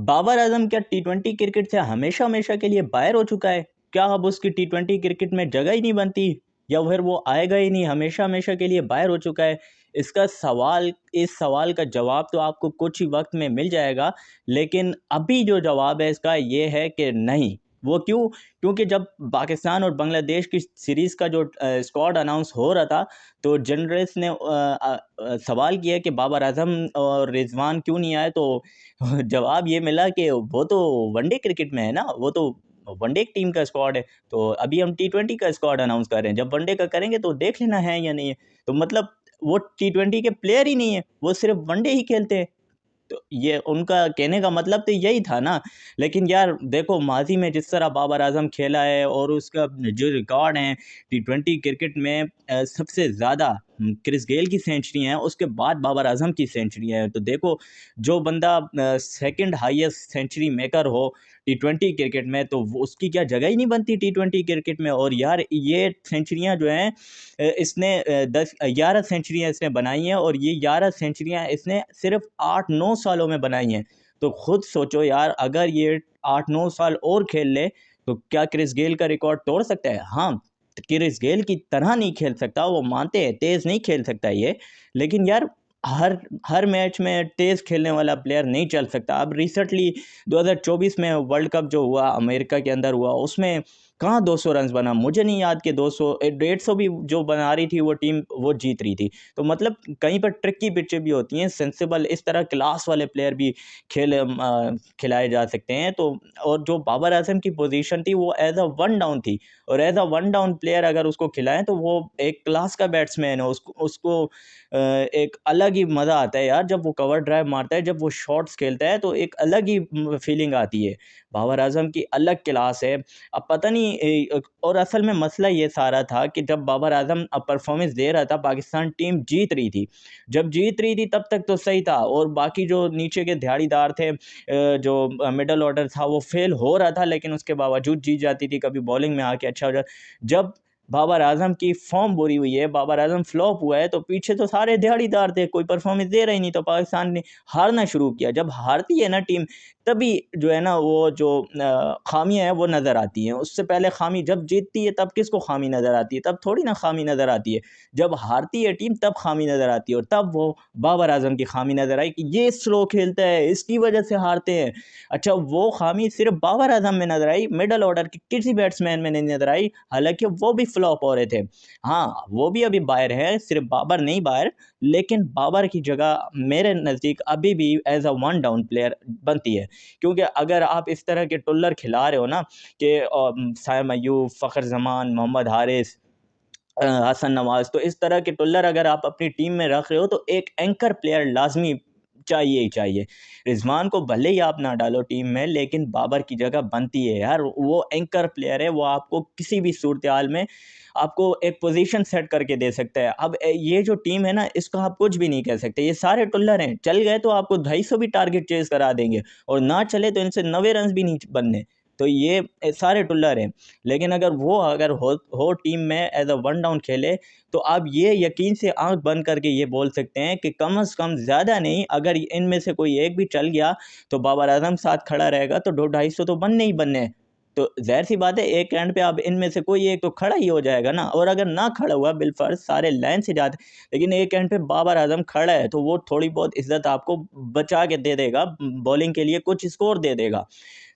बाबर आजम क्या टी20 क्रिकेट से हमेशा हमेशा के लिए बाहर हो चुका है? क्या अब उसकी टी20 क्रिकेट में जगह ही नहीं बनती, या फिर वो आएगा ही नहीं, हमेशा हमेशा के लिए बाहर हो चुका है? इस सवाल का जवाब तो आपको कुछ ही वक्त में मिल जाएगा। लेकिन अभी जो जवाब है इसका ये है कि नहीं। वो क्यों? क्योंकि जब पाकिस्तान और बांग्लादेश की सीरीज़ का जो स्क्वाड अनाउंस हो रहा था, तो जर्नलिस्ट ने सवाल किया कि बाबर आजम और रिजवान क्यों नहीं आए, तो जवाब ये मिला कि वो तो वनडे क्रिकेट में है ना, वो तो वनडे टीम का स्क्वाड है। तो अभी हम टी20 का स्क्वाड अनाउंस कर रहे हैं, जब वनडे का करेंगे तो देख लेना है या नहीं है। तो मतलब वो टी20 के प्लेयर ही नहीं है, वो सिर्फ वनडे ही खेलते हैं। तो ये उनका कहने का मतलब तो यही था ना। लेकिन यार देखो, माजी में जिस तरह बाबर आजम खेला है और उसका जो रिकॉर्ड है टी20 क्रिकेट में, सबसे ज़्यादा क्रिस गेल की सेंचुरी है, उसके बाद बाबर आजम की सेंचुरी है। तो देखो, जो बंदा सेकंड हाईएस्ट सेंचुरी मेकर हो टी20 क्रिकेट में, तो उसकी क्या जगह ही नहीं बनती टी20 क्रिकेट में। और यार ये सेंचुरियां जो हैं, इसने 10 11 सेंचुरियां इसने बनाई हैं, और ये 11 सेंचुरियां इसने सिर्फ 8 9 सालों में बनाई हैं। तो खुद सोचो यार, अगर ये 8 9 साल और खेल ले तो क्या क्रिस गेल का रिकॉर्ड तोड़ सकता है? हाँ, क्रिस गेल की तरह नहीं खेल सकता, वो मानते हैं तेज नहीं खेल सकता ये। लेकिन यार, हर हर मैच में तेज खेलने वाला प्लेयर नहीं चल सकता। अब रिसेंटली 2024 में वर्ल्ड कप जो हुआ अमेरिका के अंदर हुआ, उसमें कहाँ 200 रन बना, मुझे नहीं याद कि 200 150 भी जो बना रही थी वो टीम, वो जीत रही थी। तो मतलब कहीं पर ट्रिकी पिचें भी होती हैं, सेंसिबल इस तरह क्लास वाले प्लेयर भी खिलाए जा सकते हैं। तो और जो बाबर आजम की पोजीशन थी वो एज अ वन डाउन थी, और as a one down player अगर उसको खिलाएं तो वो एक क्लास का बैट्समैन है। उसको उसको एक अलग ही मज़ा आता है यार, जब वो कवर ड्राइव मारता है, जब वो शॉट्स खेलता है, तो एक अलग ही फीलिंग आती है। बाबर आजम की अलग क्लास है। अब पता नहीं और असल में मसला ये सारा था कि जब बाबर आजम परफॉर्मेंस दे रहा था, पाकिस्तान टीम जीत रही थी। जब जीत रही थी तब तक तो सही था, और बाकी जो नीचे के दिहाड़ीदार थे, जो मिडल ऑर्डर था, वो फेल हो रहा था, लेकिन उसके बावजूद जीत जाती थी, कभी बॉलिंग में आके अच्छा हो जाता। जब बाबर आजम की फॉर्म बुरी हुई है, बाबर आजम फ्लॉप हुआ है, तो पीछे तो सारे दिहाड़ीदार थे, कोई परफॉर्मेंस दे रहा ही नहीं, तो पाकिस्तान ने हारना शुरू किया। जब हारती है ना टीम, तभी जो है ना, वो जो खामियां हैं वो नज़र आती हैं। उससे पहले खामी जब जीतती है तब किसको खामी नज़र आती है? तब थोड़ी ना खामी नज़र आती है। जब हारती है टीम तब खामी नज़र आती है, और तब वो बाबर आजम की खामी नज़र आई कि ये स्लो खेलता है, इसकी वजह से हारते हैं। अच्छा, वो खामी सिर्फ बाबर आजम में नज़र आई, मिडल ऑर्डर के किसी बैट्समैन में नहीं नज़र आई, हालांकि वो भी फ्लॉप हो रहे थे। हाँ, वो भी अभी बाहर है, सिर्फ बाबर नहीं बाहर। लेकिन बाबर की जगह मेरे नज़दीक अभी भी as a one down player बनती है। क्योंकि अगर आप इस तरह के टुल्लर खिला रहे हो ना, कि सायम अयूब, फ़खर जमान, मोहम्मद हारिस, हसन नवाज, तो इस तरह के टुल्लर अगर आप अपनी टीम में रख रहे हो, तो एक एंकर प्लेयर लाजमी चाहिए ही चाहिए। रिजवान को भले ही आप ना डालो टीम में, लेकिन बाबर की जगह बनती है यार। वो एंकर प्लेयर है, वो आपको किसी भी सूरत हाल में आपको एक पोजीशन सेट करके दे सकता है। अब ये जो टीम है ना, इसको आप कुछ भी नहीं कह सकते, ये सारे टुल्लर हैं। चल गए तो आपको 250 भी टारगेट चेज करा देंगे, और ना चले तो इनसे 90 रन भी नहीं बनने। तो ये सारे टुल्लर हैं। लेकिन अगर हो टीम में एज अ वन डाउन खेले, तो आप ये यकीन से आंख बंद करके ये बोल सकते हैं कि कम से कम ज़्यादा नहीं, अगर इनमें से कोई एक भी चल गया, तो बाबर आजम साथ खड़ा रहेगा, तो 200 250 तो बनने ही बनने हैं। तो ज़ाहिर सी बात है, एक एंड पे अब इनमें से कोई एक तो खड़ा ही हो जाएगा ना। और अगर ना खड़ा हुआ, बिलफर्ज सारे लाइन से जाते, लेकिन एक एंड पे बाबर आजम खड़ा है, तो वो थोड़ी बहुत इज्जत आपको बचा के दे देगा, बॉलिंग के लिए कुछ स्कोर दे देगा।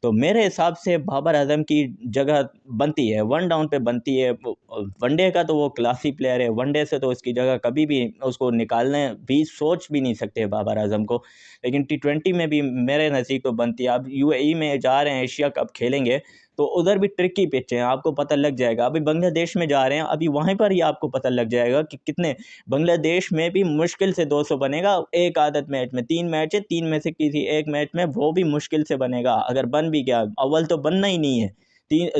तो मेरे हिसाब से बाबर आजम की जगह बनती है, वन डाउन पे बनती है। वनडे का तो वो क्लासी प्लेयर है, वनडे से तो इसकी जगह कभी भी उसको निकालने भी सोच भी नहीं सकते बाबर आजम को। लेकिन टी20 में भी मेरे नज़दीक तो बनती है। अब यूएई में जा रहे हैं, एशिया कप खेलेंगे, तो उधर भी ट्रिकी पिच है, आपको पता लग जाएगा। अभी बांग्लादेश में जा रहे हैं, अभी वहीं पर ही आपको पता लग जाएगा कि कितने, बांग्लादेश में भी मुश्किल से 200 बनेगा एक आदत मैच में। 3 मैच है, 3 में से किसी एक मैच में वो भी मुश्किल से बनेगा, अगर बन भी गया। अव्वल तो बनना ही नहीं है,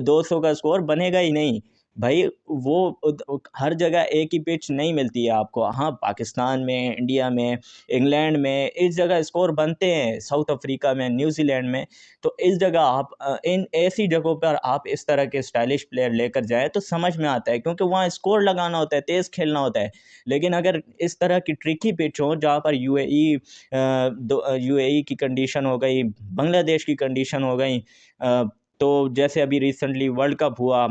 200 का स्कोर बनेगा ही नहीं। भाई वो हर जगह एक ही पिच नहीं मिलती है आपको। हाँ, पाकिस्तान में, इंडिया में, इंग्लैंड में इस जगह स्कोर बनते हैं, साउथ अफ्रीका में, न्यूजीलैंड में। तो इस जगह आप इन ऐसी जगहों पर आप इस तरह के स्टाइलिश प्लेयर लेकर जाए तो समझ में आता है, क्योंकि वहाँ स्कोर लगाना होता है, तेज़ खेलना होता है। लेकिन अगर इस तरह की ट्रिकी पिच हो जहाँ पर यूएई की कंडीशन हो गई, बांग्लादेश की कंडीशन हो गई, तो जैसे अभी रिसेंटली वर्ल्ड कप हुआ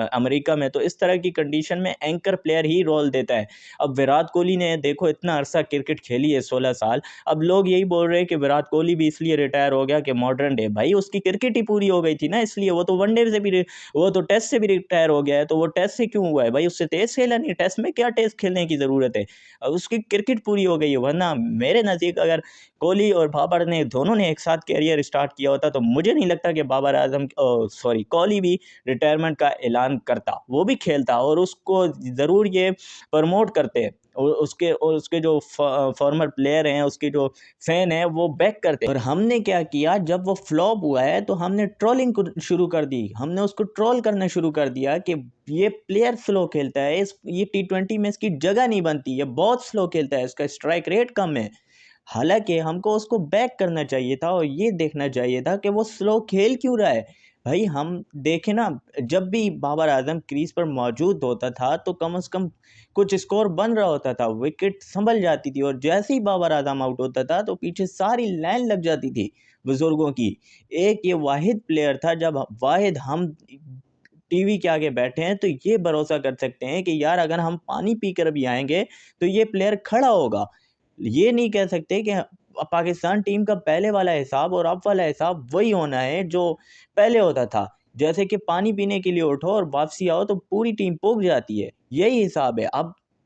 अमेरिका में, तो इस तरह की कंडीशन में एंकर प्लेयर ही रोल देता है। अब विराट कोहली ने देखो इतना अरसा क्रिकेट खेली है, 16 साल। अब लोग यही बोल रहे हैं कि विराट कोहली भी इसलिए रिटायर हो गया कि मॉडर्न डे। भाई उसकी क्रिकेट ही पूरी हो गई थी ना, इसलिए वो तो वनडे से भी वो तो टेस्ट से भी रिटायर हो गया है। तो वो टेस्ट से क्यों हुआ है भाई? उससे तेज खेला नहीं, टेस्ट में क्या टेस्ट खेलने की ज़रूरत है? अब उसकी क्रिकेट पूरी हो गई है। वरना मेरे नज़दीक अगर कोहली और बाबर ने दोनों ने एक साथ कैरियर स्टार्ट किया होता तो मुझे नहीं लगता कि बाबर आजम सॉरी कोहली भी रिटायरमेंट का ऐलान करता। वो भी खेलता और उसको ज़रूर ये प्रमोट करते और उसके जो फॉर्मर प्लेयर हैं, उसके जो फैन हैं, वो बैक करते। और हमने क्या किया, जब वो फ्लॉप हुआ है तो हमने ट्रोलिंग शुरू कर दी। हमने उसको ट्रोल करना शुरू कर दिया कि ये प्लेयर स्लो खेलता है, इस ये टी20 में इसकी जगह नहीं बनती, ये बहुत स्लो खेलता है, इसका स्ट्राइक रेट कम है। हालाँकि हमको उसको बैक करना चाहिए था और ये देखना चाहिए था कि वो स्लो खेल क्यों रहा है। भाई हम देखें ना, जब भी बाबर आज़म क्रीज़ पर मौजूद होता था तो कम से कम कुछ स्कोर बन रहा होता था, विकेट सँभल जाती थी, और जैसे ही बाबर आज़म आउट होता था तो पीछे सारी लाइन लग जाती थी बुज़ुर्गों की। एक ये वाहिद प्लेयर था, जब वाहिद हम टीवी के आगे बैठे हैं तो ये भरोसा कर सकते हैं कि यार अगर हम पानी पीकर भी आएँगे तो ये प्लेयर खड़ा होगा। ये नहीं कह सकते कि पाकिस्तान टीम का पहले वाला हिसाब और अब वाला हिसाब वही होना है जो पहले होता था। जैसे कि पानी पीने के लिए उठो और वापसी आओ तो पूरी टीम पुग जाती है, यही हिसाब है।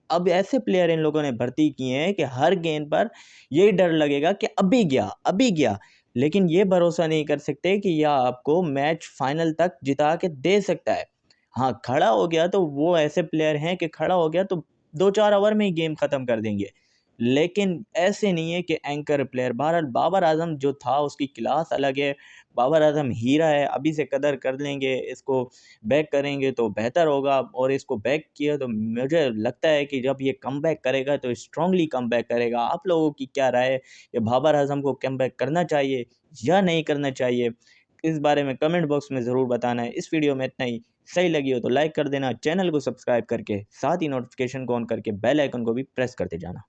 अब ऐसे प्लेयर इन लोगों ने भर्ती किए हैं कि हर गेंद पर यही डर लगेगा कि अभी गया, अभी गया। लेकिन ये भरोसा नहीं कर सकते कि यह आपको मैच फाइनल तक जिता के दे सकता है। हाँ, खड़ा हो गया तो वो ऐसे प्लेयर हैं कि खड़ा हो गया तो 2-4 ओवर में ही गेम ख़त्म कर देंगे। लेकिन ऐसे नहीं है कि एंकर प्लेयर बहरहाल बाबर आज़म जो था उसकी क्लास अलग है। बाबर आज़म हीरा है, अभी से कदर कर लेंगे, इसको बैक करेंगे तो बेहतर होगा। और इसको बैक किया तो मुझे लगता है कि जब ये कमबैक करेगा तो स्ट्रांगली कमबैक करेगा। आप लोगों की क्या राय है? ये बाबर आज़म को कमबैक करना चाहिए या नहीं करना चाहिए? इस बारे में कमेंट बॉक्स में ज़रूर बताना है। इस वीडियो में इतना ही। सही लगी हो तो लाइक कर देना, चैनल को सब्सक्राइब करके साथ ही नोटिफ़िकेशन को ऑन करके बेल आइकन को भी प्रेस करते जाना।